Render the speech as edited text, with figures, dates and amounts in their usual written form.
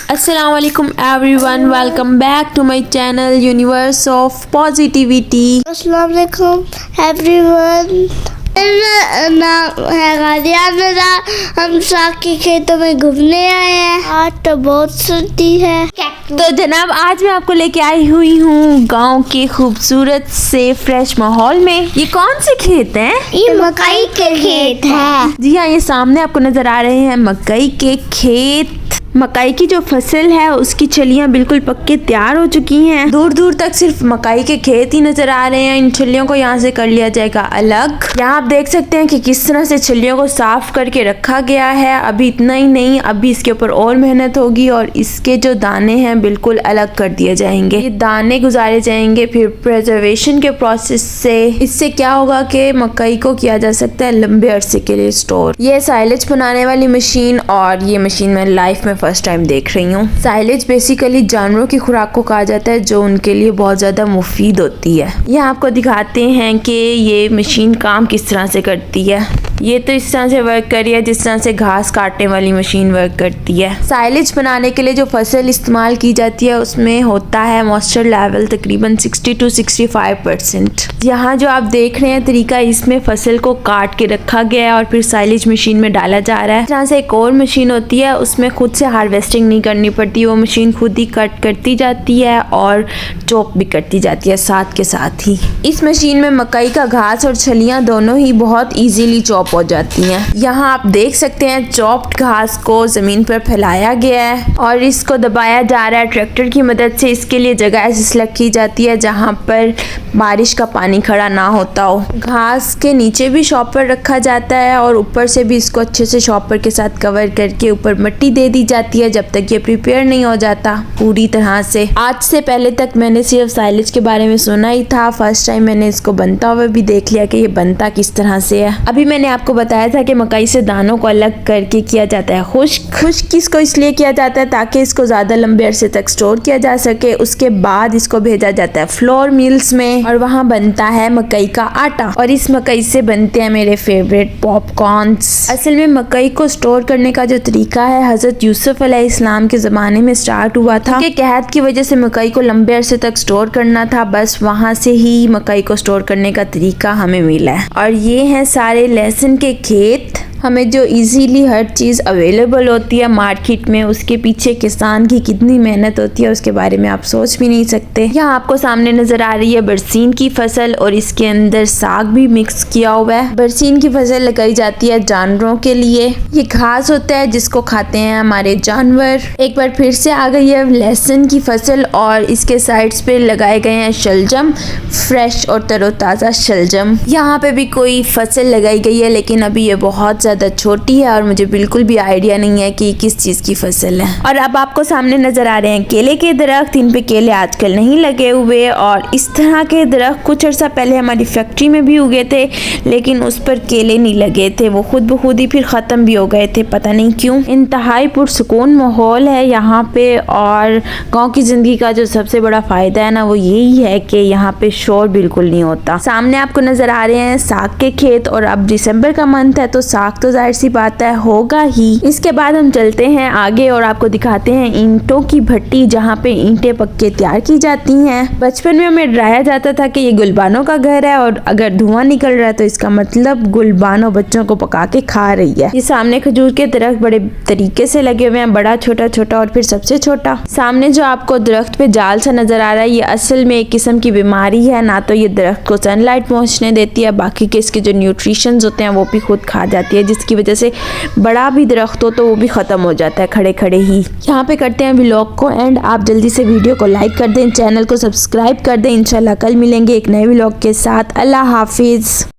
अस्सलाम वालेकुम everyone, welcome back to my channel universe of positivity. अस्सलाम वालेकुम एवरीवन, मेरा नाम है गालिया। हम साग के खेतों में घूमने आए हैं। आज तो बहुत सर्दी है। तो जनाब, आज मैं आपको लेके आई हुई हूँ गांव के खूबसूरत से फ्रेश माहौल में। ये कौन से खेत हैं? ये मकई के खेत है। जी हाँ, ये सामने आपको नजर आ रहे हैं मकई के खेत। मकई की जो फसल है उसकी छलियां बिल्कुल पक्के तैयार हो चुकी हैं। दूर दूर तक सिर्फ मकई के खेत ही नजर आ रहे हैं। इन छलियों को यहाँ से कर लिया जाएगा अलग। यहाँ आप देख सकते हैं कि किस तरह से छलियों को साफ करके रखा गया है। अभी इतना ही नहीं, अभी इसके ऊपर और मेहनत होगी और इसके जो दाने हैं बिल्कुल अलग कर दिए जाएंगे। ये दाने गुजारे जाएंगे फिर प्रिजर्वेशन के प्रोसेस से। इससे क्या होगा कि मकई को किया जा सकता है लंबे अरसे के लिए स्टोर। ये साइलेज बनाने वाली मशीन, और ये मशीन मैं लाइफ में फर्स्ट टाइम देख रही हूँ। साइलेज बेसिकली जानवरों की खुराक को कहा जाता है जो उनके लिए बहुत ज्यादा मुफीद होती है। यहाँ आपको दिखाते हैं कि ये मशीन काम किस तरह से करती है। ये तो इस तरह से वर्क कर रही है जिस तरह से घास काटने वाली मशीन वर्क करती है। साइलेज बनाने के लिए जो फसल इस्तेमाल की जाती है उसमें होता है मॉइस्चर लेवल तकरीबन 60 to 65%। यहाँ जो आप देख रहे हैं तरीका, इसमें फसल को काट के रखा गया है और फिर साइलेज मशीन में डाला जा रहा है। इस तरह से एक और मशीन होती है, उसमें खुद से हार्वेस्टिंग नहीं करनी पड़ती। वो मशीन खुद ही कट करती जाती है और चॉप भी करती जाती है साथ के साथ ही। इस मशीन में मकई का घास और छलियाँ दोनों ही बहुत ईजीली चॉप हो जाती हैं। यहाँ आप देख सकते हैं चॉप्ड घास को जमीन पर फैलाया गया है और इसको दबाया जा रहा है ट्रैक्टर की मदद से। इसके लिए जगह ऐसी सिलेक्ट की जाती है जहाँ पर बारिश का पानी खड़ा ना होता हो। घास के नीचे भी शॉपर रखा जाता है और ऊपर से भी इसको अच्छे से शॉपर के साथ कवर करके ऊपर मिट्टी दे दी जाती है जब तक ये प्रिपेयर नहीं हो जाता पूरी तरह से। आज से पहले तक मैंने सिर्फ साइलेज के बारे में सुना ही था। फर्स्ट टाइम मैंने इसको बनता हुआ भी देख लिया कि ये बनता किस तरह से है। अभी मैंने आपको बताया था कि मकई से दानों को अलग करके किया जाता है खुश्क इसको इसलिए किया जाता है ताकि इसको ज्यादा लंबे अरसे तक स्टोर किया जा सके। उसके बाद इसको भेजा जाता है फ्लोर मिल्स में और वहाँ बनता है मकई का आटा। और इस मकई से बनते हैं मेरे फेवरेट पॉपकॉर्न्स। असल में मकई को स्टोर करने का जो तरीका है हजरत यूसुफ अलैहिस्सलाम के ज़माने में स्टार्ट हुआ था कि कहत की वजह से मकई को लंबे अरसे तक स्टोर करना था। बस वहाँ से ही मकई को स्टोर करने का तरीका हमें मिला है। और ये हैं सारे लहसुन के खेत। हमें जो इजीली हर चीज़ अवेलेबल होती है मार्केट में, उसके पीछे किसान की कितनी मेहनत होती है उसके बारे में आप सोच भी नहीं सकते। यहाँ आपको सामने नज़र आ रही है बरसीन की फसल और इसके अंदर साग भी मिक्स किया हुआ है। बरसीन की फसल लगाई जाती है जानवरों के लिए। ये घास होता है जिसको खाते हैं हमारे जानवर। एक बार फिर से आ गई है लहसुन की फसल और इसके साइड्स पे लगाए गए हैं शलजम, फ्रेश और तरोताज़ा शलजम। यहाँ पे भी कोई फसल लगाई गई है लेकिन अभी ये बहुत ज़्यादा छोटी है और मुझे बिल्कुल भी आइडिया नहीं है कि किस चीज़ की फसल है। और अब आपको सामने नज़र आ रहे हैं केले के दरख्त। इन पे केले आजकल नहीं लगे हुए और इस तरह के दरख्त कुछ अर्सा पहले हमारी फैक्ट्री में भी उगे थे लेकिन उस पर केले नहीं लगे थे। वो खुद ब खुद ही फिर ख़त्म भी हो गए थे, पता नहीं क्यों। इंतहाई पुरसुकून माहौल है यहाँ पे और गाँव की ज़िंदगी का जो सबसे बड़ा फ़ायदा है ना वो यही है कि यहाँ पे शोर बिल्कुल नहीं होता। सामने आपको नज़र आ रहे हैं साग के खेत और अब दिसंबर का मंथ है तो साग तो जाहिर सी बात है होगा ही। इसके बाद हम चलते हैं आगे और आपको दिखाते हैं ईंटों की भट्टी जहाँ पे ईंटें पक्के तैयार की जाती हैं। बचपन में हमें डराया जाता था कि ये गुलबानों का घर है और अगर धुआं निकल रहा है तो इसका मतलब गुलबानों बच्चों को पका के खा रही है। ये सामने खजूर के दरख्त बड़े तरीके से लगे हुए हैं, बड़ा छोटा छोटा और फिर सबसे छोटा। सामने जो आपको दरख्त पे जाल सा नजर आ रहा है ये असल में एक किस्म की बीमारी है। ना तो ये दरख्त को सनलाइट पहुँचने देती है, बाकी के इसके जो न्यूट्रिशंस होते हैं वो भी खुद खा जाती है जिसकी वजह से बड़ा भी दरख्त हो तो वो भी ख़त्म हो जाता है खड़े खड़े ही। यहाँ पे करते हैं व्लॉग को एंड। आप जल्दी से वीडियो को लाइक कर दें, चैनल को सब्सक्राइब कर दें। इंशाल्लाह कल मिलेंगे एक नए व्लॉग के साथ। अल्लाह हाफिज़।